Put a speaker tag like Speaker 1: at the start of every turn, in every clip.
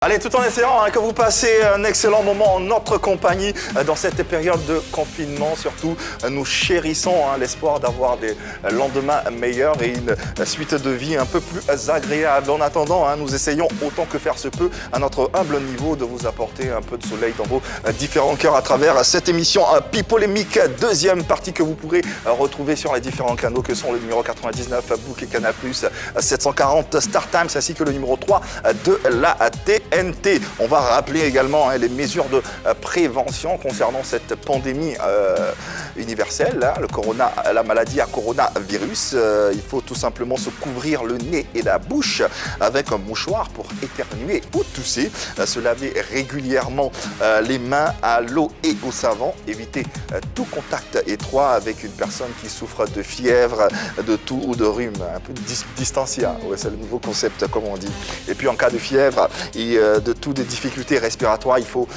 Speaker 1: Allez, tout en essayant que vous passez un excellent moment en notre compagnie dans cette période de confinement. Surtout, nous chérissons l'espoir d'avoir des lendemains meilleurs et une suite de vie un peu plus agréable. En attendant, nous essayons autant que faire se peut, à notre humble niveau, de vous apporter un peu de soleil dans vos différents cœurs à travers cette émission Pipolémique, deuxième partie que vous pourrez retrouver sur les différents canaux que sont le numéro 99, Book et Canal+, 740 Star Times, ainsi que le numéro 3 de la TNT. On va rappeler également les mesures de prévention concernant cette pandémie universelle, la maladie à coronavirus. Il faut tout simplement se couvrir le nez et la bouche avec un mouchoir pour éternuer ou tousser, se laver régulièrement les mains à l'eau et au savon, éviter tout contact étroit avec une personne qui souffre de fièvre, de toux ou de rhume, un peu de distancia, ouais, c'est le nouveau concept comme on dit. Et puis en cas de fièvre et de toutes les difficultés respiratoires, il faut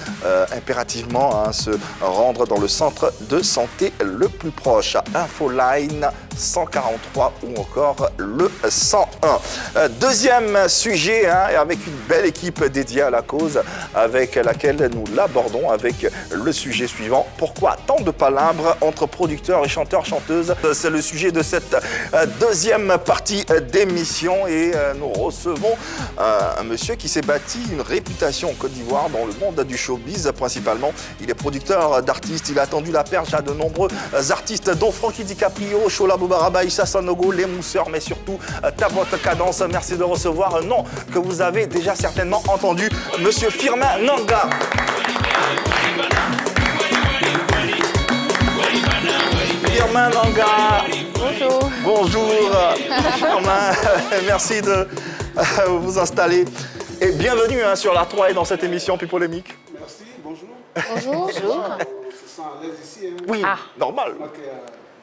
Speaker 1: impérativement se rendre dans le centre de santé le plus proche, Infoline 143 ou encore le 101. Deuxième sujet, avec une belle équipe dédiée à la cause avec laquelle nous l'abordons avec le sujet suivant. Pourquoi tant de palabres entre producteurs et chanteurs-chanteuses? C'est le sujet de cette deuxième partie d'émission et nous recevons un monsieur qui s'est bâti une réputation en Côte d'Ivoire dans le monde du showbiz principalement. Il est producteur d'artistes, il a tendu la perche à de nombreux artistes dont Frankie DiCaprio, Shola Boubaraba, Issa Sanogo, Les Mousseurs, mais surtout Tabot Cadence. Merci de recevoir un nom que vous avez déjà certainement entendu, monsieur Firmin Nanga. Firmin Nanga.
Speaker 2: Bonjour.
Speaker 1: Bonjour. Firmin, merci de vous installer. Et bienvenue sur la 3 et dans cette émission Pipolémique.
Speaker 3: Merci, bonjour.
Speaker 2: Bonjour. Bonjour.
Speaker 3: On se sent à l'aise ici. Hein.
Speaker 1: Oui, normal.
Speaker 3: Moi qui est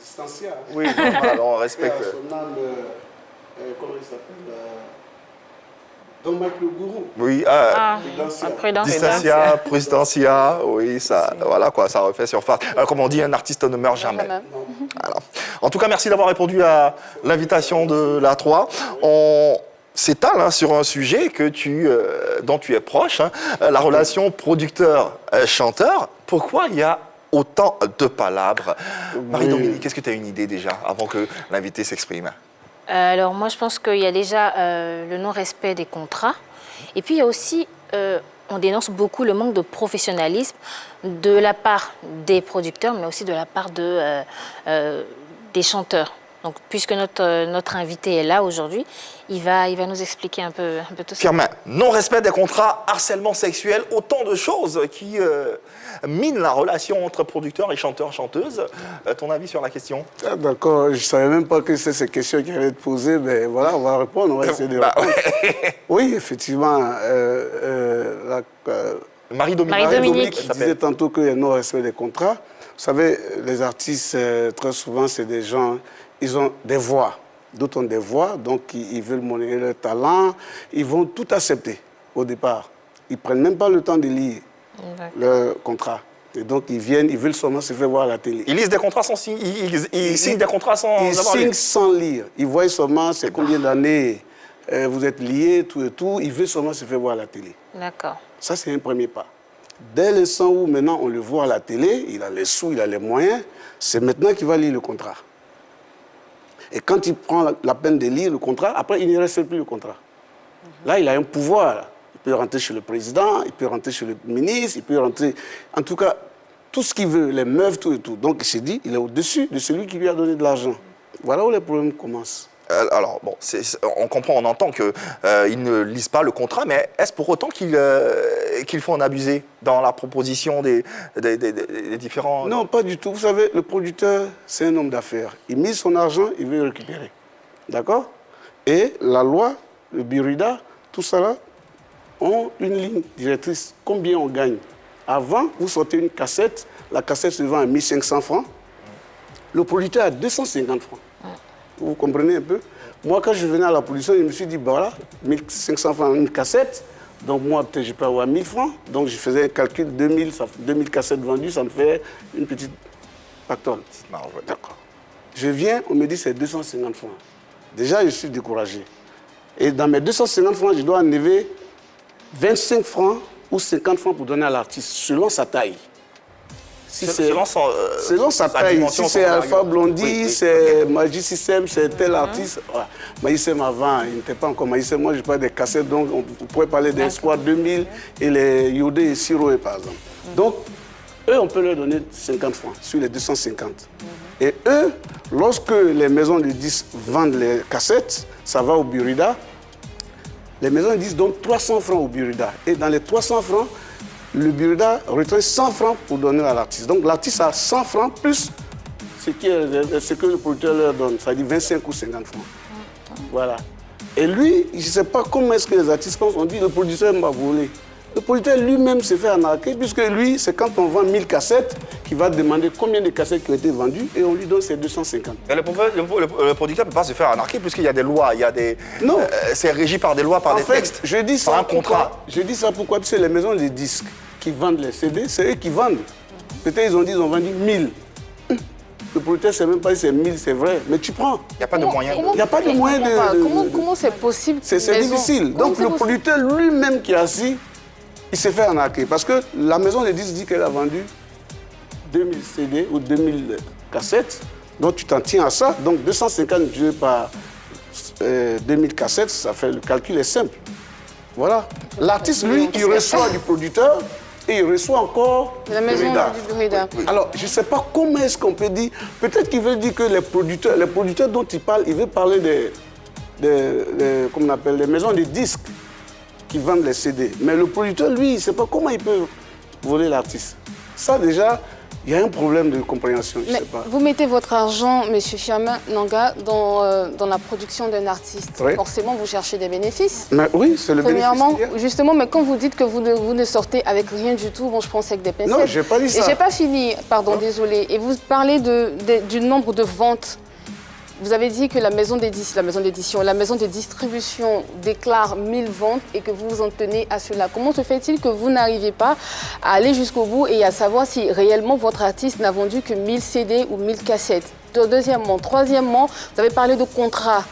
Speaker 3: distancia.
Speaker 1: Oui, normal, on respecte.
Speaker 3: Son nom, comment il s'appelle Don Mike le Gourou.
Speaker 1: Oui,
Speaker 2: Prudencia.
Speaker 1: Prudencia, oui, ça, voilà quoi, ça refait surface. Comme on dit, un artiste ne meurt jamais. Voilà. En tout cas, merci d'avoir répondu à l'invitation de la 3. On s'étale sur un sujet dont tu es proche, la relation producteur-chanteur. Pourquoi il y a autant de palabres? Marie-Dominique, est-ce que tu as une idée déjà, avant que l'invité s'exprime?
Speaker 2: Alors moi je pense qu'il y a déjà le non-respect des contrats et puis il y a aussi, on dénonce beaucoup le manque de professionnalisme de la part des producteurs mais aussi de la part des chanteurs. Donc, puisque notre invité est là aujourd'hui, il va nous expliquer un peu tout ça.
Speaker 1: Firmin, non-respect des contrats, harcèlement sexuel, autant de choses qui minent la relation entre producteurs et chanteurs-chanteuses. Ton avis sur la question?
Speaker 3: D'accord, je ne savais même pas que c'est ces questions qui allaient être posées, mais voilà, on va répondre, on va essayer de répondre.
Speaker 1: Ouais.
Speaker 3: Oui, effectivement,
Speaker 2: Marie-Dominique
Speaker 3: je disais tantôt qu'il y a non-respect des contrats. Vous savez, les artistes, très souvent, c'est des gens... Ils ont des voix, d'autres ont des voix, donc ils veulent monnayer leur talent, ils vont tout accepter au départ. Ils ne prennent même pas le temps de lire leur contrat. Et donc ils viennent, ils veulent seulement se faire voir à la télé.
Speaker 1: Ils lisent des contrats sans signer, ils signent des contrats sans avoir lu.
Speaker 3: Ils signent sans lire. Ils voient seulement c'est combien d'années vous êtes liés, tout et tout. Ils veulent seulement se faire voir à la télé.
Speaker 2: D'accord.
Speaker 3: Ça, c'est un premier pas. Dès l'instant où maintenant on le voit à la télé, il a les sous, il a les moyens, c'est maintenant qu'il va lire le contrat. Et quand il prend la peine de lire le contrat, après, il ne reste plus le contrat. Là, il a un pouvoir. Là. Il peut rentrer chez le président, il peut rentrer chez le ministre, il peut rentrer... En tout cas, tout ce qu'il veut, les meufs, tout et tout. Donc, il s'est dit, il est au-dessus de celui qui lui a donné de l'argent. Voilà où les problèmes commencent.
Speaker 1: Alors, bon, on comprend, on entend qu'ils ne lisent pas le contrat, mais est-ce pour autant qu'il faut en abuser dans la proposition des différents...
Speaker 3: Non, pas du tout. Vous savez, le producteur, c'est un homme d'affaires. Il mise son argent, il veut le récupérer. D'accord? Et la loi, le Birida, tout ça là, ont une ligne directrice. Combien on gagne? Avant, vous sortez une cassette, la cassette se vend à 1500 francs. Le producteur a 250 francs. Vous comprenez un peu? Moi, quand je venais à la production, je me suis dit, bah voilà, 1500 francs une cassette. Donc moi, peut-être, je peux avoir 1000 francs. Donc je faisais un calcul, 2000 cassettes vendues, ça me fait une petite pactole. D'accord. Je viens, on me dit c'est 250 francs. Déjà, je suis découragé. Et dans mes 250 francs, je dois enlever 25 francs ou 50 francs pour donner à l'artiste, selon sa taille. Si selon sa taille, si c'est Alpha Blondie, c'est Magic System, c'est tel artiste. Voilà. Magic System avant, il n'était pas encore Magic System. Moi, je parle des cassettes, donc on pourrait parler des Espoir 2000 et les Yodé et Siroé, par exemple. Donc, eux, on peut leur donner 50 francs sur les 250. Et eux, lorsque les maisons de disques vendent les cassettes, ça va au Burida. Les maisons de disques donnent 300 francs au Burida. Et dans les 300 francs, le Burida retrait 100 francs pour donner à l'artiste. Donc l'artiste a 100 francs plus ce que le producteur leur donne. Ça dit 25 ou 50 francs. Voilà. Et lui, je ne sais pas comment est-ce que les artistes pensent. On dit le producteur m'a volé. Le producteur lui-même s'est fait arnaquer, puisque lui, c'est quand on vend 1000 cassettes qu'il va demander combien de cassettes qui ont été vendues et on lui donne ses 250.
Speaker 1: Mais le producteur ne peut pas se faire arnaquer puisqu'il y a des lois, il y a des...
Speaker 3: Non.
Speaker 1: C'est régi par des lois, par des textes,
Speaker 3: je dis ça
Speaker 1: par un contrat.
Speaker 3: Je dis ça pourquoi? Parce que les maisons de disques qui vendent les CD, c'est eux qui vendent. Peut-être ils ont dit qu'ils ont vendu 1000. Le producteur ne sait même pas si c'est 1000, c'est vrai, mais tu prends.
Speaker 1: Il n'y a pas de moyen.
Speaker 3: Il n'y a pas de moyen de...
Speaker 4: Comment c'est possible?
Speaker 3: C'est difficile. Donc le producteur lui-même qui est assis, il s'est fait arnaquer. Parce que la maison de disques dit qu'elle a vendu 2000 CD ou 2000 cassettes. Donc tu t'en tiens à ça. Donc 250 divisé par 2000 cassettes, ça fait, le calcul est simple. Voilà. L'artiste, lui, il reçoit du producteur et il reçoit encore
Speaker 4: la maison du Burida.
Speaker 3: Alors, je ne sais pas comment est-ce qu'on peut dire. Peut-être qu'il veut dire que les producteurs dont il parle, il veut parler comment on appelle, des maisons de disques qui vendent les CD. Mais le producteur, lui, il ne sait pas comment il peut voler l'artiste. Ça, déjà, il y a un problème de compréhension, je ne sais pas.
Speaker 4: Vous mettez votre argent, M. Firmin Nanga, dans la production d'un artiste.
Speaker 3: Oui.
Speaker 4: Forcément, vous cherchez des bénéfices.
Speaker 3: Mais oui, c'est le bénéfice.
Speaker 4: Premièrement, justement, mais quand vous dites que vous ne sortez avec rien du tout, bon, je pensais que des pincettes.
Speaker 3: Non, je n'ai pas dit ça.
Speaker 4: Et je n'ai pas fini, pardon, désolé. Et vous parlez du nombre de ventes. Vous avez dit que la maison d'édition, la maison de distribution déclare 1000 ventes et que vous vous en tenez à cela. Comment se fait-il que vous n'arrivez pas à aller jusqu'au bout et à savoir si réellement votre artiste n'a vendu que 1000 CD ou 1000 cassettes? Deuxièmement. Troisièmement, vous avez parlé de contrats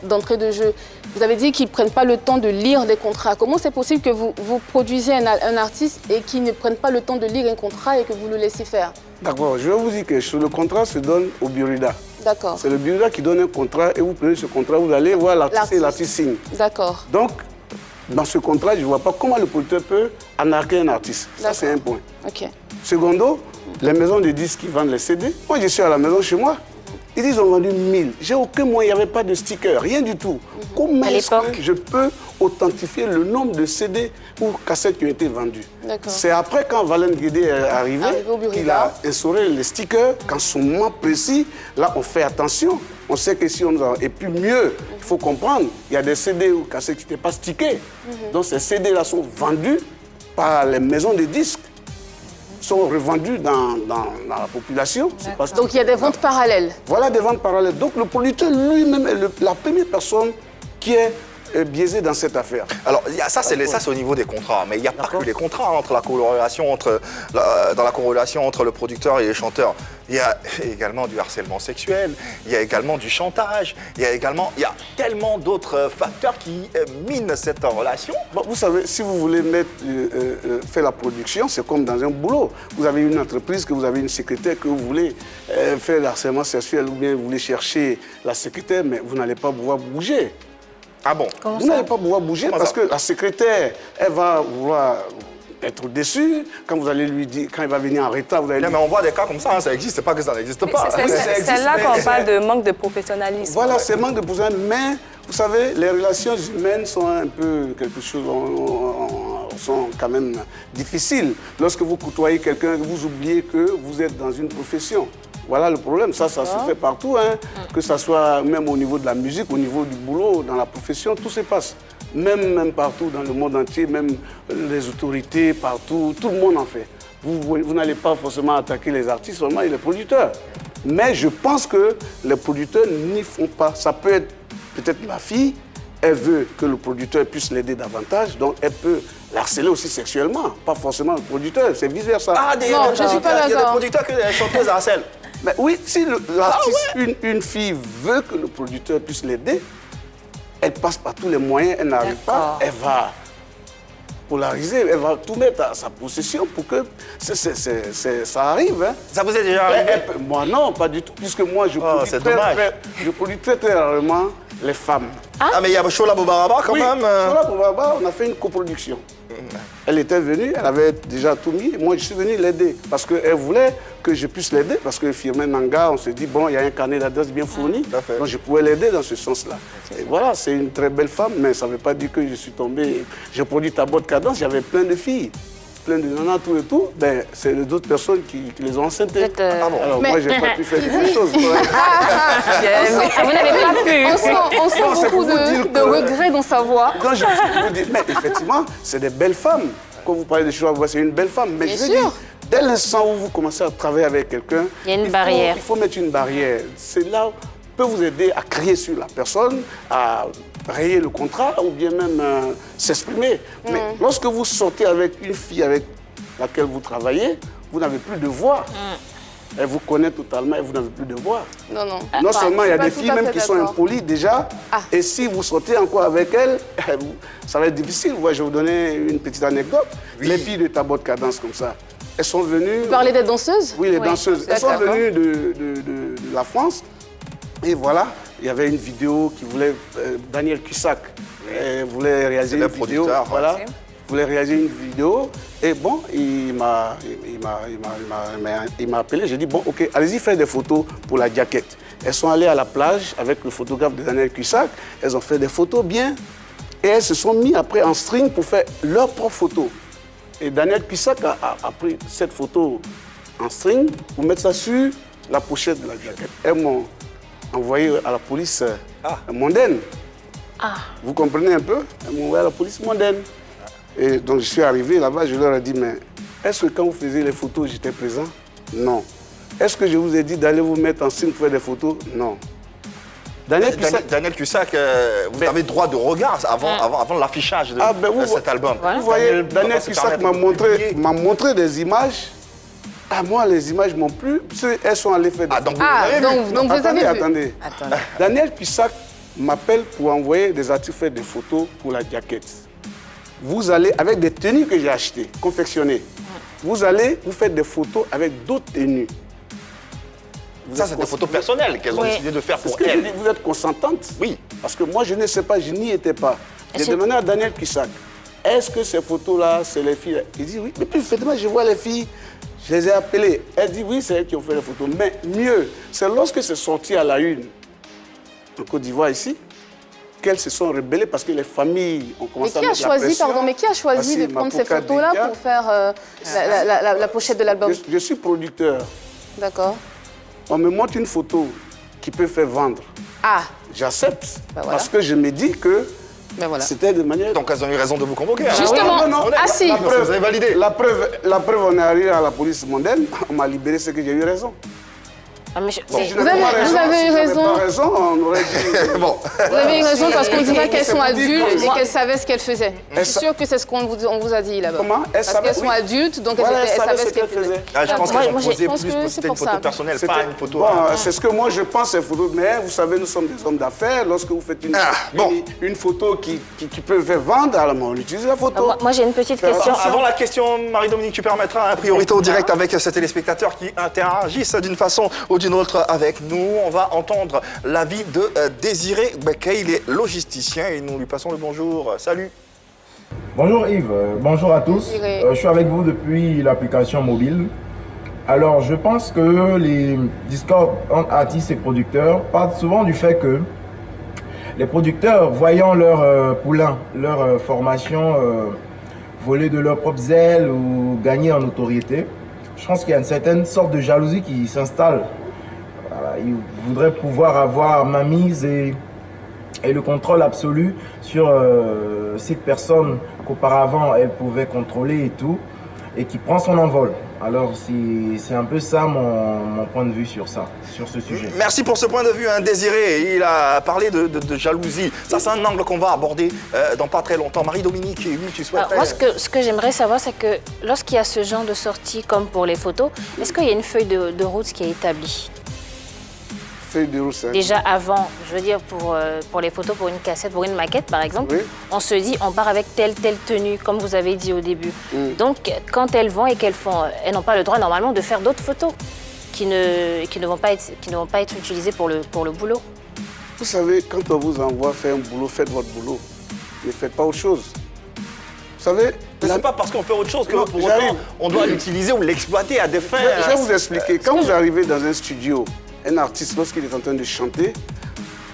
Speaker 4: d'entrée de jeu. Vous avez dit qu'ils ne prennent pas le temps de lire des contrats. Comment c'est possible que vous produisez un artiste et qu'il ne prenne pas le temps de lire un contrat et que vous le laissez faire?
Speaker 3: D'accord, je vais vous dire que le contrat se donne au Burida.
Speaker 4: D'accord.
Speaker 3: C'est le Burida qui donne un contrat et vous prenez ce contrat, vous allez voir l'artiste et l'artiste signe.
Speaker 4: D'accord.
Speaker 3: Donc, dans ce contrat, je ne vois pas comment le producteur peut arnaquer un artiste. Ça, c'est un point.
Speaker 4: Ok.
Speaker 3: Secondo, les maisons de disques qui vendent les CD, moi je suis à la maison chez moi, ils disent qu'ils ont vendu 1000. J'ai aucun moyen, il n'y avait pas de sticker, rien du tout. Comment est-ce que je peux authentifier le nombre de CD ou cassettes qui ont été vendues? C'est après, quand Valen Guédé est arrivé, qu'il a instauré les stickers, qu'en ce moment précis, là on fait attention. On sait que si on a... Et puis mieux, il faut comprendre, il y a des CD ou cassettes qui n'étaient pas stickés. Donc ces CD-là sont vendus par les maisons de disques, sont revendus dans la population.
Speaker 4: Donc il y a des ventes parallèles.
Speaker 3: Voilà des ventes parallèles. Donc le producteur lui-même est la première personne qui est biaisée dans cette affaire.
Speaker 1: Alors ça c'est au niveau des contrats, mais il n'y a pas que les contrats entre la corrélation dans la corrélation entre le producteur et les chanteurs. Il y a également du harcèlement sexuel, il y a également du chantage, il y a tellement d'autres facteurs qui minent cette relation.
Speaker 3: Bon, vous savez, si vous voulez faire la production, c'est comme dans un boulot. Vous avez une entreprise, que vous avez une secrétaire, que vous voulez faire le harcèlement sexuel ou bien vous voulez chercher la secrétaire, mais vous n'allez pas pouvoir bouger.
Speaker 1: Ah bon?
Speaker 3: Vous n'allez pas pouvoir bouger parce que la secrétaire, elle va vouloir être déçue. Quand vous allez lui dire, quand il va venir en retard, vous allez lui dire...
Speaker 1: Mais on voit des cas comme ça, hein, ça existe, c'est pas que ça n'existe pas.
Speaker 5: C'est là qu'on parle de manque de professionnalisme.
Speaker 3: Voilà, c'est manque de professionnalisme. Mais, vous savez, les relations humaines sont un peu quelque chose... sont quand même difficiles. Lorsque vous côtoyez quelqu'un, vous oubliez que vous êtes dans une profession. Voilà le problème, ça se fait partout, hein. Que ce soit même au niveau de la musique, au niveau du boulot, dans la profession, tout se passe. Même partout dans le monde entier, même les autorités, partout, tout le monde en fait. Vous n'allez pas forcément attaquer les artistes, seulement les producteurs. Mais je pense que les producteurs n'y font pas. Ça peut être peut-être la fille, elle veut que le producteur puisse l'aider davantage, donc elle peut l'harceler aussi sexuellement, pas forcément le producteur, c'est vice-versa.
Speaker 4: Non, je ne suis pas d'accord.
Speaker 1: Il y a des producteurs que les chanteuses harcèlent.
Speaker 3: Mais oui, si l'artiste, une fille veut que le producteur puisse l'aider, elle passe par tous les moyens, elle n'arrive pas, elle va polariser, elle va tout mettre à sa possession pour que ça arrive. Hein.
Speaker 1: Ça vous est déjà arrivé?
Speaker 3: Moi, non, pas du tout, puisque moi, je produis très rarement les femmes.
Speaker 1: Ah, mais il y a Chola Bobaraba quand même.
Speaker 3: Chola Bobaraba, on a fait une coproduction. Elle était venue, elle avait déjà tout mis. Moi, je suis venu l'aider parce qu'elle voulait que je puisse l'aider. Parce que Firmin Nanga, on se dit, bon, il y a un carnet d'adresse bien fourni. Donc, je pouvais l'aider dans ce sens-là. Et voilà, c'est une très belle femme, mais ça ne veut pas dire que je suis tombé. J'ai produit Tabot Cadence, j'avais plein de filles. Plein de nanas, tout et tout, ben, c'est d'autres personnes qui les ont enceintés. Alors moi, je n'ai pas pu faire quelque chose.
Speaker 2: Vous n'avez pas pu.
Speaker 4: On sent beaucoup de regrets dans sa voix.
Speaker 3: Non, je vous dis, mais effectivement, c'est des belles femmes. Quand vous parlez de Chola, c'est une belle femme. Mais je veux dire, dès l'instant où vous commencez à travailler avec quelqu'un,
Speaker 2: il y a une barrière.
Speaker 3: Il faut mettre une barrière. C'est là où peut vous aider à crier sur la personne, à rayer le contrat ou bien même s'exprimer. Mais lorsque vous sortez avec une fille avec laquelle vous travaillez, vous n'avez plus de voix. Elle vous connaît totalement et vous n'avez plus de voix.
Speaker 4: Non, non.
Speaker 3: Non seulement il y a des filles même qui sont impolies déjà, et si vous sortez encore avec elles, ça va être difficile. Je vais vous donner une petite anecdote. Oui. Les filles de Tabot Cadence comme ça, elles sont venues...
Speaker 4: Vous parlez des danseuses?
Speaker 3: Oui, les danseuses. Elles sont venues de la France. Et voilà, il y avait une vidéo qui voulait... Daniel Cussac voulait réaliser une vidéo. Voilà. Voulait réaliser une vidéo. Et bon, il m'a appelé. J'ai dit, bon, OK, allez-y faire des photos pour la jaquette. Elles sont allées à la plage avec le photographe de Daniel Cussac. Elles ont fait des photos bien. Et elles se sont mis après en string pour faire leurs propres photos. Et Daniel Cussac a pris cette photo en string pour mettre ça sur la pochette de la jaquette. Elles m'ont envoyé à la police mondaine. Vous comprenez un peu? Elles m'ont envoyé à la police mondaine. Et donc je suis arrivé là-bas, je leur ai dit, mais est-ce que quand vous faisiez les photos, j'étais présent? Non. Est-ce que je vous ai dit d'aller vous mettre en signe pour faire des photos? Non.
Speaker 1: Daniel Cussac, vous avez droit de regard avant l'affichage de cet album.
Speaker 3: Vous voyez, Daniel Cussac m'a montré des images. Moi, les images m'ont plu, elles sont allées faire des photos.
Speaker 4: Donc vous avez vu.
Speaker 3: Attendez. Daniel Cussac m'appelle pour envoyer des articles, faire des photos pour la jaquette. Vous allez, avec des tenues que j'ai achetées, confectionnées, vous allez vous faire des photos avec d'autres tenues.
Speaker 1: Ça, c'est des photos personnelles qu'elles ont décidé de faire pour elles.
Speaker 3: Vous êtes consentante? Oui. Parce que moi, je ne sais pas, je n'y étais pas. J'ai demandé à Daniel Cussac, est-ce que ces photos-là, c'est les filles? Il dit oui. Mais puis, effectivement, je vois les filles, je les ai appelées. Elle dit oui, c'est elles qui ont fait les photos. Mais mieux, c'est lorsque c'est sorti à la une, en Côte d'Ivoire ici, qu'elles se sont rebellées parce que les familles ont commencé à mettre la pression.
Speaker 4: Mais qui a choisi de prendre ces photos-là pour faire la pochette de l'album?
Speaker 3: Je suis producteur.
Speaker 4: D'accord.
Speaker 3: On me montre une photo qui peut faire vendre. J'accepte. Parce que je me dis que c'était de manière...
Speaker 1: Donc elles ont eu raison de vous convoquer.
Speaker 4: Justement,
Speaker 1: si. La preuve, vous avez validé.
Speaker 3: La preuve, on est arrivé à la police mondaine, on m'a libéré, c'est que j'ai eu raison.
Speaker 4: Vous avez eu raison.
Speaker 3: On aurait dit...
Speaker 4: Vous avez eu raison parce qu'on dirait qu'elles sont adultes et qu'elles savaient ce qu'elles faisaient. Je suis sûre que c'est ce qu'on vous a dit là-bas.
Speaker 3: Comment?
Speaker 4: Parce qu'elles sont adultes, donc elles savaient ce qu'elles faisaient.
Speaker 1: Je pense qu'elles ont posé plus pour c'était une photo personnelle, pas une photo...
Speaker 3: C'est ce que moi je pense, ces photos. Mais vous savez, nous sommes des hommes d'affaires. Lorsque vous faites une photo qui peut faire vendre, alors on utilise la photo.
Speaker 2: Moi j'ai une petite question.
Speaker 1: Avant la question, Marie-Dominique, tu permettras un priorité au direct avec ces téléspectateurs qui interagissent d'une façon ou d'une autre avec nous. On va entendre l'avis de Désiré Bekay, il est logisticien et nous lui passons le bonjour. Salut.
Speaker 6: Bonjour Yves, bonjour à tous. Je suis avec vous depuis l'application mobile. Alors je pense que les discords entre artistes et producteurs partent souvent du fait que les producteurs, voyant leur poulain, leur formation voler de leurs propres ailes ou gagner en notoriété, je pense qu'il y a une certaine sorte de jalousie qui s'installe. Voilà, ils voudraient pouvoir avoir ma mise et le contrôle absolu sur cette personne qu'auparavant elle pouvait contrôler et tout, et qui prend son envol. Alors c'est un peu ça mon point de vue sur ça, sur ce sujet.
Speaker 1: Merci pour ce point de vue, hein, Désiré. Il a parlé de jalousie. Ça, c'est un angle qu'on va aborder dans pas très longtemps. Marie-Dominique, oui, tu souhaiterais...
Speaker 2: Moi, ce que j'aimerais savoir, c'est que lorsqu'il y a ce genre de sortie, comme pour les photos, est-ce qu'il y a une feuille de route qui est établie?
Speaker 3: feuille de route,
Speaker 2: déjà avant, je veux dire, pour les photos, pour une cassette, pour une maquette, par exemple,
Speaker 3: Oui.
Speaker 2: on se dit, on part avec telle tenue, comme vous avez dit au début. Donc, quand elles vont et elles n'ont pas le droit, normalement, de faire d'autres photos qui ne vont pas être utilisées pour le boulot.
Speaker 3: Vous savez, quand on vous envoie faire un boulot, faites votre boulot. Ne faites pas autre chose. Vous savez...
Speaker 1: Mais c'est pas parce qu'on fait autre chose que
Speaker 3: Non,
Speaker 1: pour autant, on doit l'utiliser ou l'exploiter à des fins...
Speaker 3: Je vais vous expliquer. Quand vous arrivez dans un studio, un artiste, lorsqu'il est en train de chanter,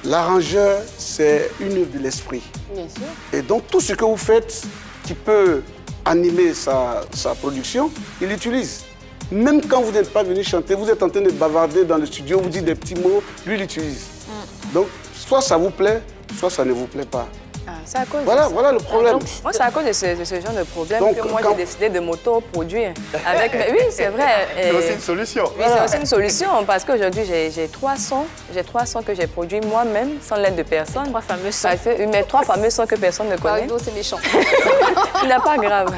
Speaker 3: l'arrangeur, c'est une œuvre de l'esprit.
Speaker 4: Bien sûr.
Speaker 3: Et donc, tout ce que vous faites qui peut animer sa production, il l'utilise. Même quand vous n'êtes pas venu chanter, vous êtes en train de bavarder dans le studio, vous dites des petits mots, lui, il l'utilise. Donc, soit ça vous plaît, soit ça ne vous plaît pas.
Speaker 5: C'est à cause
Speaker 3: Voilà,
Speaker 5: de
Speaker 3: voilà le problème.
Speaker 5: Moi, c'est à cause de ce genre de problème
Speaker 3: Donc,
Speaker 5: que moi,
Speaker 3: quand-
Speaker 5: j'ai décidé de m'auto-produire. Oui, c'est vrai.
Speaker 1: C'est aussi une solution.
Speaker 5: Oui, c'est aussi une solution parce qu'aujourd'hui, j'ai 3 sons. J'ai 3 sons que j'ai produits moi-même, sans l'aide de personne.
Speaker 2: 3 fameux sons.
Speaker 5: Mais 3 fameux sons que personne ne connaît.
Speaker 4: Parigo, c'est méchant.
Speaker 5: Il n'est pas grave.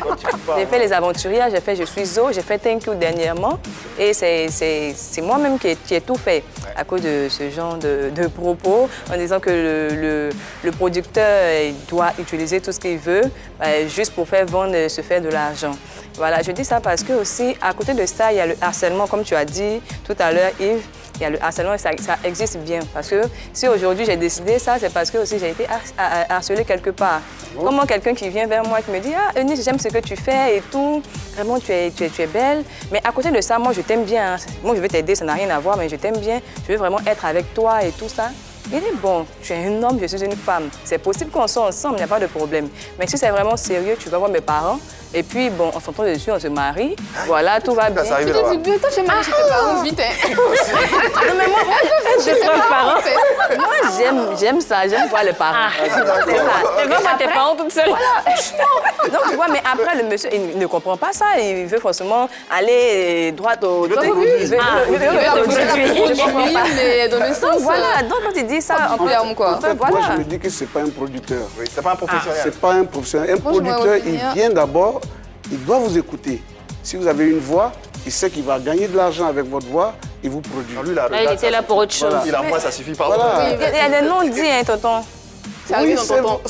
Speaker 5: J'ai fait Les Aventuriers, j'ai fait Je suis Zo, j'ai fait Thank You dernièrement. Et c'est moi-même qui ai tout fait à cause de ce genre de propos, en disant que le producteur doit utiliser tout ce qu'il veut juste pour faire vendre, se faire de l'argent. Voilà, je dis ça parce que aussi, à côté de ça, il y a le harcèlement, comme tu as dit tout à l'heure, Yves. Il y a le harcèlement, ça existe bien. Parce que si aujourd'hui j'ai décidé ça, c'est parce que aussi j'ai été harcelée quelque part. Comment quelqu'un qui vient vers moi qui me dit « Ah, Eunice, j'aime ce que tu fais et tout. Vraiment, tu es belle. » Mais à côté de ça, moi, je t'aime bien. Moi, je veux t'aider, ça n'a rien à voir, mais je t'aime bien. Je veux vraiment être avec toi et tout ça. Il dit, bon, tu es un homme, je suis une femme. C'est possible qu'on soit ensemble, il n'y a pas de problème. Mais si c'est vraiment sérieux, tu vas voir mes parents. Et puis, bon, on s'entend dessus, on se marie. Voilà, tout va bien.
Speaker 1: Ça arrive
Speaker 4: Tu
Speaker 1: là-bas.
Speaker 4: te dis, toi, j'ai marié chez tes parents, vite, hein.
Speaker 5: Non, mais moi, je suis parents. Moi, j'aime ça, j'aime voir les parents. C'est ça.
Speaker 2: Tu vas voir tes parents toute seule.
Speaker 5: Donc, tu vois, mais après, le monsieur, il ne comprend pas ça. Il veut forcément aller droit au... Il veut
Speaker 4: Oui, mais dans le sens,
Speaker 5: Voilà, donc quand il dit ça...
Speaker 4: en termes, quoi.
Speaker 3: En fait,
Speaker 5: Voilà.
Speaker 3: moi, je me dis que ce n'est pas un producteur.
Speaker 1: Oui, c'est pas un professionnel.
Speaker 3: C'est pas un professionnel. Un
Speaker 4: Moi, je
Speaker 3: producteur,
Speaker 4: m'aurais
Speaker 3: il
Speaker 4: opinion.
Speaker 3: vient d'abord, il doit vous écouter. Si vous avez une voix, il sait qu'il va gagner de l'argent avec votre voix, il vous produit.
Speaker 1: Lui, là,
Speaker 2: Là, il était là pour autre chose.
Speaker 1: Il a moi, ça suffit pas.
Speaker 3: Voilà.
Speaker 5: Il y a des non-dits, hein, tonton.
Speaker 4: Ça arrive dans ton temps.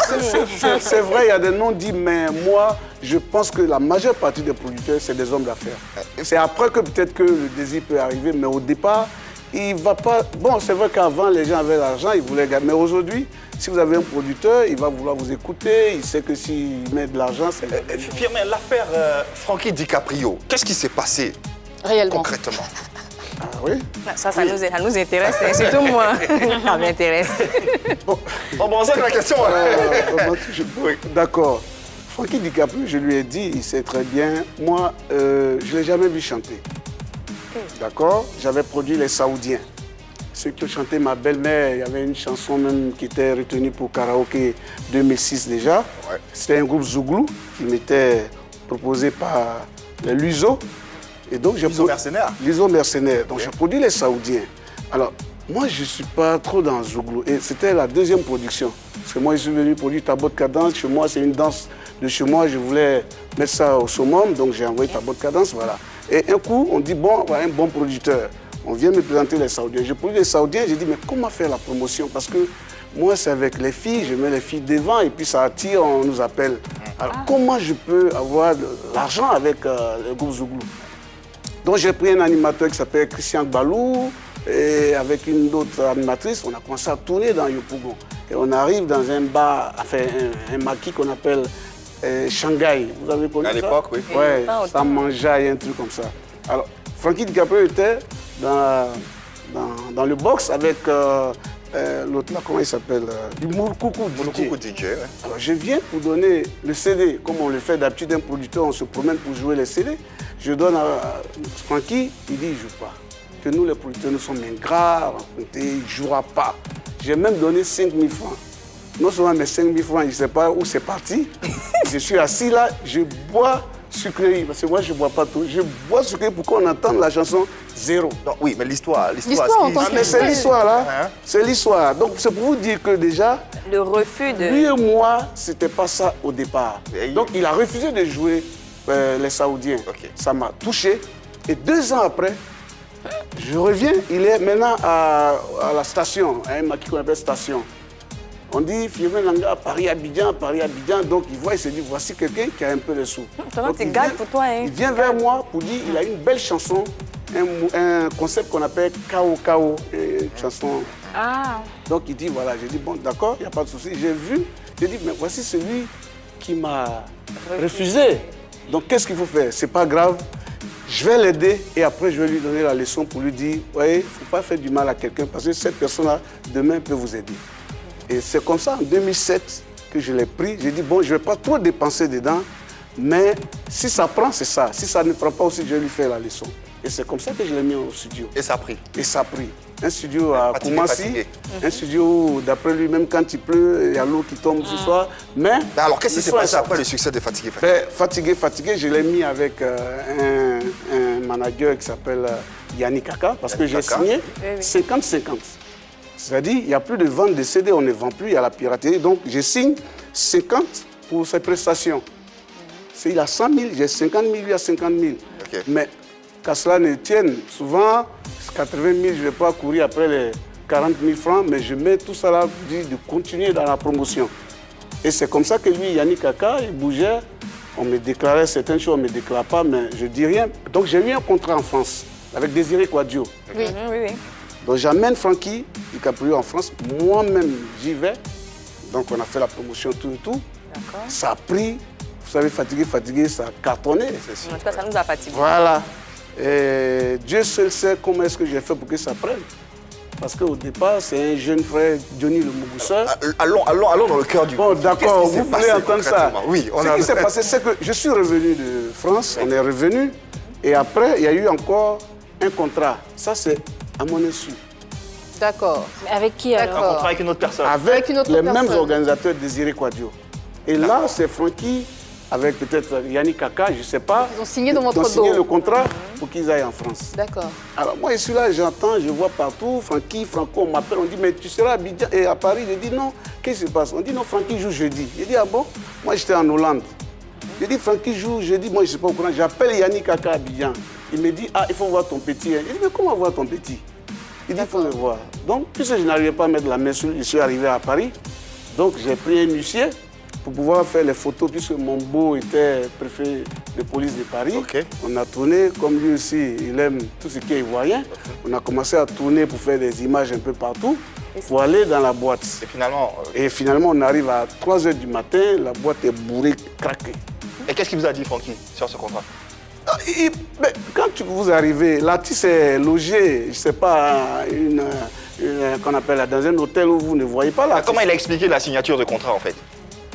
Speaker 3: C'est vrai, il y a des non-dits, mais moi, je pense que la majeure partie des producteurs, c'est des hommes d'affaires. C'est après que peut-être que le désir peut arriver, mais au départ, il va pas... Bon, c'est vrai qu'avant, les gens avaient l'argent, ils voulaient gagner. Mais aujourd'hui, si vous avez un producteur, il va vouloir vous écouter, il sait que s'il met de l'argent, c'est...
Speaker 1: Firmin, l'affaire Frankie DiCaprio, qu'est-ce qui s'est passé
Speaker 4: Réellement.
Speaker 1: concrètement?
Speaker 3: Ah oui.
Speaker 5: Ça nous intéresse, hein, surtout moi. Ça m'intéresse.
Speaker 1: Bon, on sait que la question... Oui.
Speaker 3: D'accord. Frankie DiCaprio, je lui ai dit, il sait très bien, moi, je ne l'ai jamais vu chanter. D'accord? J'avais produit les Saoudiens. Ceux qui ont chanté Ma belle-mère, il y avait une chanson même qui était retenue pour karaoké 2006 déjà.
Speaker 1: Ouais.
Speaker 3: C'était un groupe Zouglou qui m'était proposé par les Luso. Et donc
Speaker 1: Luso Mercenaires.
Speaker 3: Luso Mercenaires. Donc j'ai produit les Saoudiens. Alors, moi, je ne suis pas trop dans Zouglou. Et c'était la deuxième production. Parce que moi, je suis venu produire Tabot Cadence. Chez moi, c'est une danse de chez moi. Je voulais mettre ça au summum. Donc j'ai envoyé Tabot Cadence, voilà. Et un coup, on dit, bon, voilà un bon producteur. On vient me présenter les Saoudiens. J'ai produit les Saoudiens, j'ai dit, mais comment faire la promotion? Parce que moi, c'est avec les filles, je mets les filles devant et puis ça attire, on nous appelle. Alors, comment je peux avoir de l'argent avec le groupe Zouglou? Donc, j'ai pris un animateur qui s'appelle Christian Gbalou et avec une autre animatrice, on a commencé à tourner dans Yopougon. Et on arrive dans un bar, enfin, un maquis qu'on appelle Shanghai. Vous avez connu ça?
Speaker 1: À l'époque, oui.
Speaker 3: Ouais,
Speaker 5: Pas autant.
Speaker 3: ça mangeait, un truc comme ça. Alors, Frankie DiCaprio était dans le box avec l'autre là, comment il s'appelle? Du Moulkoukou DJ.
Speaker 1: Coucou DJ, ouais.
Speaker 3: Alors, je viens pour donner le CD, comme on le fait d'habitude, un producteur, on se promène pour jouer les CD. Je donne à Frankie, il dit, il ne joue pas. Que nous, les producteurs, nous sommes ingrats, il ne jouera pas. J'ai même donné 5 000 francs. Non seulement mes 5 000 francs, je ne sais pas où c'est parti. Je suis assis là, je bois sucrerie, parce que moi, je ne bois pas tout. Je bois sucrerie pour qu'on entende la chanson zéro.
Speaker 1: Non, oui, mais l'histoire,
Speaker 4: L'histoire,
Speaker 1: ce qui-
Speaker 4: en tant
Speaker 3: Ah, mais c'est l'histoire là,
Speaker 1: Hein?
Speaker 3: c'est l'histoire. Donc c'est pour vous dire que déjà,
Speaker 5: Le refus de...
Speaker 3: lui et moi, c'était pas ça au départ.
Speaker 1: Et-
Speaker 3: Donc il a refusé de jouer les Saoudiens.
Speaker 1: Ok.
Speaker 3: Ça m'a touché. Et 2 ans après, Je reviens, il est maintenant à la station, un maquis qu'on appelle station. On dit Firmin Langa, Paris-Abidjan, donc il voit, il se dit, voici quelqu'un qui a un peu de sous.
Speaker 5: Comment tu gagnes pour toi, hein?
Speaker 3: Il vient vers moi pour dire, il a une belle chanson, un concept qu'on appelle K.O.K.O, une chanson.
Speaker 2: Ah.
Speaker 3: Donc il dit, voilà, j'ai dit, bon, d'accord, il n'y a pas de souci. J'ai vu, j'ai dit, mais voici celui qui m'a refusé. Donc qu'est-ce qu'il faut faire? C'est pas grave, je vais l'aider et après je vais lui donner la leçon pour lui dire, ouais, il ne faut pas faire du mal à quelqu'un parce que cette personne-là, demain, peut vous aider. Et c'est comme ça, en 2007, que je l'ai pris. J'ai dit, bon, je ne vais pas trop dépenser dedans, mais si ça prend, c'est ça. Si ça ne prend pas aussi, je vais lui faire la leçon. Et c'est comme ça que je l'ai mis au studio.
Speaker 1: Et ça a pris.
Speaker 3: Et ça a pris. Un studio à Koumassi,
Speaker 1: fatigué.
Speaker 3: Un studio où, d'après lui, même quand il pleut, il y a l'eau qui tombe ce soir. Mais
Speaker 1: Alors, qu'est-ce qui s'est passé
Speaker 3: sorti.
Speaker 1: après le succès de Fatigué?
Speaker 3: Fatigué, je l'ai mis avec un manager qui s'appelle Yannick Kaka, parce que j'ai signé 50-50. C'est-à-dire, il n'y a plus de vente de CD, on ne vend plus, il y a la piraterie. Donc, je signe 50 pour ses prestations. Il a 100 000, j'ai 50 000, lui a 50 000.
Speaker 1: Okay.
Speaker 3: Mais qu'à cela ne tienne, souvent, 80 000, je ne vais pas courir après les 40 000 francs, mais je mets tout ça là, de continuer dans la promotion. Et c'est comme ça que lui, Yannick Kaka, il bougeait. On me déclarait certaines choses, on ne me déclare pas, mais je ne dis rien. Donc, j'ai eu un contrat en France avec Désiré Quadio.
Speaker 5: Oui.
Speaker 3: Donc j'amène Francky DiCaprio en France, moi-même j'y vais. Donc on a fait la promotion, tout et tout. Ça a pris, vous savez, fatigué, ça a cartonné.
Speaker 5: En tout cas, ça nous a fatigués.
Speaker 3: Voilà. Et Dieu seul sait comment est-ce que j'ai fait pour que ça prenne. Parce qu'au départ, c'est un jeune frère, Johnny le Mogousseur.
Speaker 1: Allons dans le cœur du...
Speaker 3: Bon, d'accord, vous voulez entendre ça?
Speaker 1: Oui,
Speaker 3: Ce qui s'est passé, c'est que je suis revenu de France, on est revenu, et après, il y a eu encore un contrat. Ça, c'est à mon insu.
Speaker 4: D'accord.
Speaker 2: Mais avec qui alors?
Speaker 1: Un contrat avec une autre personne.
Speaker 3: Avec
Speaker 4: une autre
Speaker 3: les
Speaker 4: personne.
Speaker 3: mêmes organisateurs Désiré Quadio. Et là, c'est Francky, avec peut-être Yannick Kaka, je ne sais pas.
Speaker 4: Ils ont signé dans votre
Speaker 3: Ils ont signé
Speaker 4: dos.
Speaker 3: le contrat pour qu'ils aillent en France.
Speaker 4: D'accord.
Speaker 3: Alors moi, je suis là, j'entends, je vois partout, Francky, Franco, on m'appelle, on dit, mais tu seras à Abidjan et à Paris. Je dis, non, qu'est-ce qui se passe? On dit, non, Francky joue jeudi. Je dis, ah bon? Moi, j'étais en Hollande. Je dis, Francky joue jeudi, moi, je ne sais pas au courant. J'appelle Yannick Kaka à Abidjan. Il me dit, ah, il faut voir ton petit. Je dis, mais comment voir ton petit? Il dit, il faut le voir. Donc, puisque je n'arrivais pas à mettre la main sur lui, je suis arrivé à Paris. Donc, j'ai pris un huissier pour pouvoir faire les photos, puisque mon beau était préfet de police de Paris.
Speaker 1: Okay.
Speaker 3: On a tourné, comme lui aussi, il aime tout ce qui est ivoirien. On a commencé à tourner pour faire des images un peu partout, pour aller dans la boîte.
Speaker 1: Et
Speaker 3: finalement, on arrive à 3 h du matin, la boîte est bourrée, craquée.
Speaker 1: Et qu'est-ce qu'il vous a dit, Francky, sur ce contrat?
Speaker 3: Mais quand vous arrivez, l'artiste est logé, je ne sais pas, qu'on appelle dans un hôtel où vous ne voyez pas l'artiste.
Speaker 1: Comment il a expliqué la signature de contrat, en fait?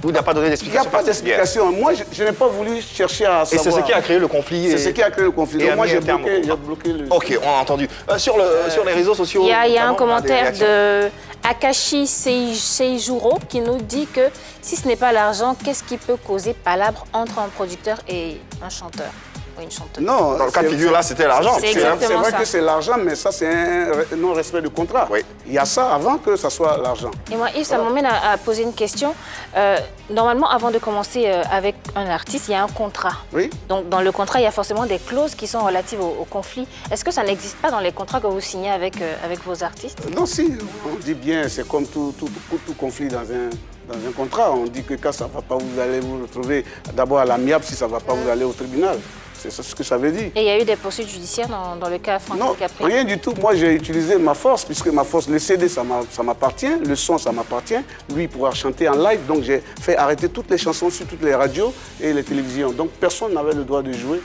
Speaker 1: Vous n'avez pas donné d'explication?
Speaker 3: Il n'y a pas d'explication. Moi, je n'ai pas voulu chercher à savoir.
Speaker 1: Et c'est ce qui a créé le conflit?
Speaker 3: C'est ce qui a créé le conflit. Donc moi, j'ai bloqué le...
Speaker 1: Ok, on a entendu. Sur les réseaux sociaux...
Speaker 2: Il y a un commentaire de Akashi Seijuro qui nous dit que si ce n'est pas l'argent, qu'est-ce qui peut causer palabre entre un producteur et un chanteur ou une chanteuse?
Speaker 3: Non,
Speaker 1: dans le cas de figure là, c'était l'argent.
Speaker 2: C'est exactement
Speaker 3: vrai
Speaker 2: ça.
Speaker 3: que c'est l'argent, mais ça, c'est un non-respect du contrat.
Speaker 1: Oui.
Speaker 3: Il y a ça avant que ça soit l'argent.
Speaker 2: Et moi, Yves, ça m'emmène à poser une question. Normalement, avant de commencer avec un artiste, il y a un contrat.
Speaker 3: Oui.
Speaker 2: Donc, dans le contrat, il y a forcément des clauses qui sont relatives au conflit. Est-ce que ça n'existe pas dans les contrats que vous signez avec vos artistes?
Speaker 3: Non, si, on dit bien, c'est comme tout conflit dans un contrat. On dit que quand ça ne va pas, vous allez vous retrouver d'abord à l'amiable, si ça ne va pas, vous allez au tribunal. C'est ce que ça veut dire.
Speaker 2: Et il y a eu des poursuites judiciaires dans le cas Francky
Speaker 3: Non,
Speaker 2: DiCaprio?
Speaker 3: rien du tout. Moi, j'ai utilisé ma force, puisque ma force, le CD, ça m'appartient, le son, ça m'appartient. Lui, il pourra chanter en live. Donc, j'ai fait arrêter toutes les chansons sur toutes les radios et les télévisions. Donc, personne n'avait le droit de jouer.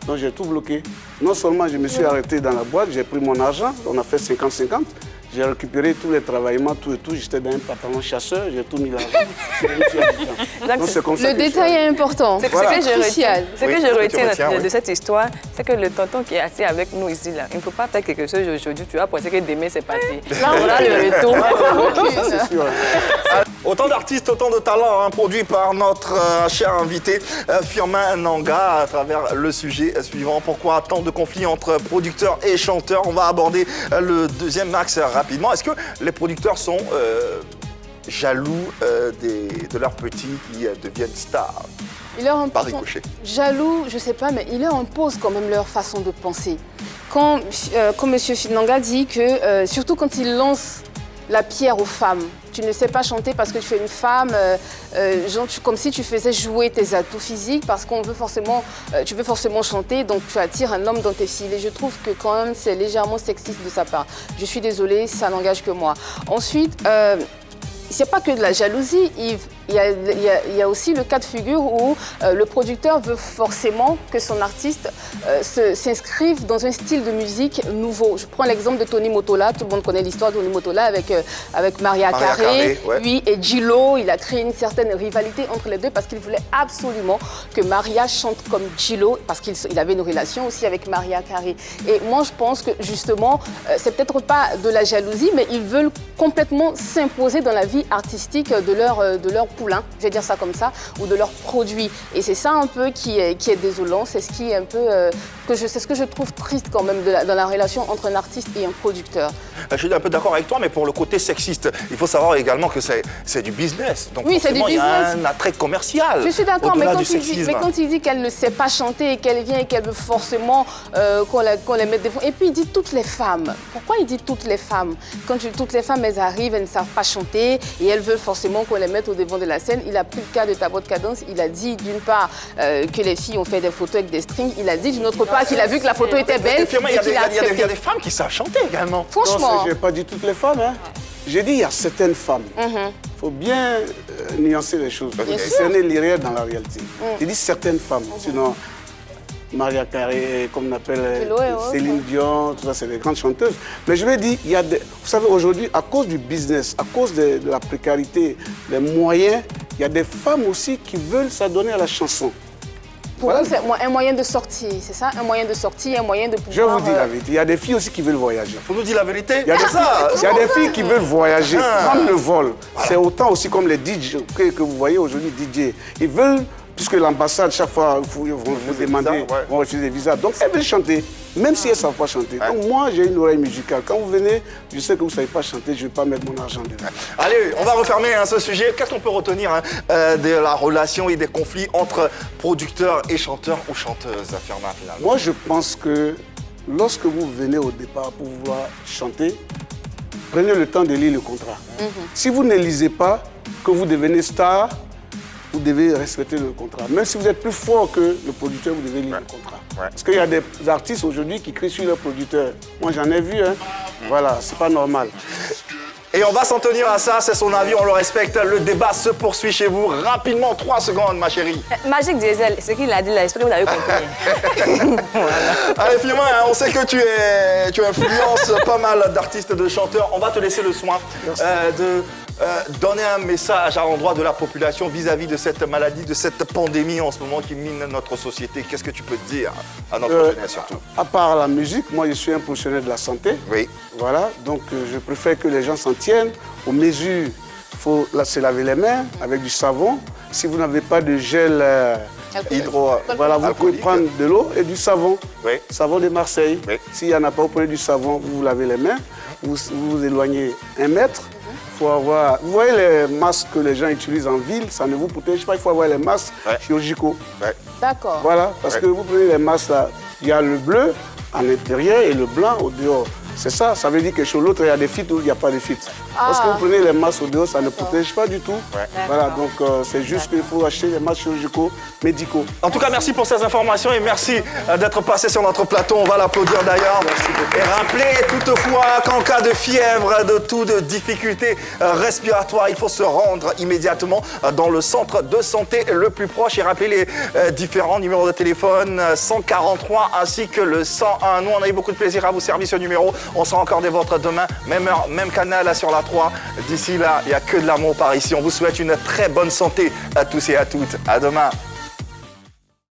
Speaker 3: Donc, j'ai tout bloqué. Non seulement je me suis arrêté dans la boîte, j'ai pris mon argent, on a fait 50-50. J'ai récupéré tous les travaillements, tout et tout. J'étais dans un pantalon chasseur, j'ai tout mis là-bas.
Speaker 4: Le détail est important.
Speaker 5: C'est
Speaker 3: Voilà.
Speaker 5: ce que je retiens. Ce que je retiens
Speaker 1: oui.
Speaker 5: de cette histoire, c'est que le tonton qui est assis avec nous ici, là, il ne faut pas faire quelque chose aujourd'hui. Tu vas penser que demain, c'est parti. Là, on a le retour.
Speaker 3: Ça, c'est sûr.
Speaker 1: Autant d'artistes, autant de talents hein, produits par notre cher invité Firmin Nanga à travers le sujet suivant. Pourquoi tant de conflits entre producteurs et chanteurs? On va aborder le deuxième axe rapidement. Est-ce que les producteurs sont jaloux de leurs petits qui deviennent stars?
Speaker 4: Il leur
Speaker 1: par
Speaker 4: impose,
Speaker 1: ricochet.
Speaker 4: jaloux, je ne sais pas, mais il leur impose quand même leur façon de penser. Quand M. Finanga dit que, surtout quand il lance la pierre aux femmes, tu ne sais pas chanter parce que tu es une femme, comme si tu faisais jouer tes atouts physiques parce qu'on veut forcément, tu veux forcément chanter, donc tu attires un homme dans tes filets. Je trouve que quand même c'est légèrement sexiste de sa part. Je suis désolée, ça n'engage que moi. Ensuite, c'est pas que de la jalousie, Yves. Il y a aussi le cas de figure où le producteur veut forcément que son artiste s'inscrive dans un style de musique nouveau. Je prends l'exemple de Tony Motola. Tout le monde connaît l'histoire de Tony Motola avec Maria Carey.
Speaker 1: Ouais.
Speaker 4: Lui et Gillo. Il a créé une certaine rivalité entre les deux parce qu'il voulait absolument que Maria chante comme Gillo parce qu'il avait une relation aussi avec Maria Carey. Et moi, je pense que justement, c'est peut-être pas de la jalousie, mais ils veulent complètement s'imposer dans la vie artistique de leur poulain, je vais dire ça comme ça, ou de leurs produits. Et c'est ça un peu qui est désolant, c'est ce qui est un peu c'est ce que je trouve triste quand même dans la relation entre un artiste et un producteur.
Speaker 1: Je suis un peu d'accord avec toi, mais pour le côté sexiste, il faut savoir également que c'est du business. Donc
Speaker 4: oui, c'est du
Speaker 1: forcément, il y a
Speaker 4: business.
Speaker 1: un attrait commercial.
Speaker 4: Je suis d'accord, mais
Speaker 1: mais
Speaker 4: quand il dit qu'elle ne sait pas chanter et qu'elle vient et qu'elle veut forcément qu'on les mette devant. Et puis il dit toutes les femmes. Pourquoi il dit toutes les femmes? Quand toutes les femmes, elles arrivent, elles ne savent pas chanter et elles veulent forcément qu'on les mette au devant de la scène. Il a pris le cas de Tabot Cadence. Il a dit d'une part que les filles ont fait des photos avec des strings. Il a dit d'une autre part qu'il a vu que la photo était belle.
Speaker 1: Il y a des femmes qui savent chanter également.
Speaker 4: Franchement.
Speaker 3: Je n'ai pas dit toutes les femmes. Hein. J'ai dit il y a certaines femmes. Il faut bien nuancer les choses. Discerner l'irréel dans la réalité. J'ai dit certaines femmes. Sinon, Maria Carey, comme on appelle Céline Dion, tout ça, c'est des grandes chanteuses. Mais je vais dire, il y a vous savez, aujourd'hui, à cause du business, à cause de la précarité, des moyens, il y a des femmes aussi qui veulent s'adonner à la chanson.
Speaker 4: Pour eux, c'est un moyen de sortie, c'est ça? Un moyen de sortie, un moyen de pouvoir...
Speaker 3: Je vous dis la vérité, il y a des filles aussi qui veulent voyager.
Speaker 1: Faut nous dire la vérité.
Speaker 3: Il y a des filles qui veulent voyager, prendre le vol. Voilà. C'est autant aussi comme les DJ que vous voyez aujourd'hui, DJ. Ils veulent, puisque l'ambassade, chaque fois, vous demandez, vont refuser des visas. Donc, elles veulent chanter, même si elles ne savent pas chanter. Donc, moi, j'ai une oreille musicale. Quand vous venez, je sais que vous ne savez pas chanter, je ne vais pas mettre mon argent dedans.
Speaker 1: Allez, on va refermer ce sujet. Qu'est-ce qu'on peut retenir de la relation et des conflits entre producteurs et chanteurs ou chanteuses, Firmin, finalement?
Speaker 3: Moi, je pense que lorsque vous venez au départ pour vouloir chanter, prenez le temps de lire le contrat. Si vous ne lisez pas, que vous devenez star, vous devez respecter le contrat. Même si vous êtes plus fort que le producteur, vous devez lire le contrat. Parce qu'il y a des artistes aujourd'hui qui crient sur leur producteur. Moi, j'en ai vu, hein. Voilà, c'est pas normal.
Speaker 1: Et on va s'en tenir à ça, c'est son avis, on le respecte. Le débat se poursuit chez vous. Rapidement, 3 secondes, ma chérie.
Speaker 5: Magic Diesel, ce qu'il a dit là, j'espère que vous avez compris.
Speaker 1: Allez, Firmin, on sait que tu influences pas mal d'artistes, de chanteurs. On va te laisser le soin de donner un message à l'endroit de la population vis-à-vis de cette maladie, de cette pandémie en ce moment qui mine notre société. Qu'est-ce que tu peux dire à notre jeunesse surtout?
Speaker 3: À part la musique, moi je suis un professionnel de la santé.
Speaker 1: Oui.
Speaker 3: Voilà, donc je préfère que les gens s'en tiennent aux mesures. Il faut se laver les mains avec du savon. Si vous n'avez pas de gel voilà, vous pouvez prendre de l'eau et du savon.
Speaker 1: Oui.
Speaker 3: Savon de Marseille. Oui. S'il n'y en a pas, vous prenez du savon, vous vous lavez les mains, vous vous éloignez 1 mètre. Faut avoir, vous voyez les masques que les gens utilisent en ville, ça ne vous protège pas, il faut avoir les masques chirurgicaux.
Speaker 4: D'accord.
Speaker 3: Voilà, parce que vous prenez les masques là, il y a le bleu à l'intérieur et le blanc au dehors. C'est ça, ça veut dire que chez l'autre, il y a des fuites ou il n'y a pas de fuites. Parce que vous prenez les masques au dehors, ça ne protège pas du tout. Voilà, donc c'est juste qu'il faut acheter les masques chirurgicaux médicaux.
Speaker 1: En tout cas, merci pour ces informations et merci d'être passé sur notre plateau. On va l'applaudir d'ailleurs. Et rappelez toutefois qu'en cas de fièvre, de difficulté respiratoire, il faut se rendre immédiatement dans le centre de santé le plus proche. Et rappelez les différents numéros de téléphone, 143 ainsi que le 101. Nous, on a eu beaucoup de plaisir à vous servir ce numéro. On sera encore des vôtres demain, même heure, même canal sur la 3. D'ici là, il n'y a que de l'amour par ici. On vous souhaite une très bonne santé à tous et à toutes. À demain.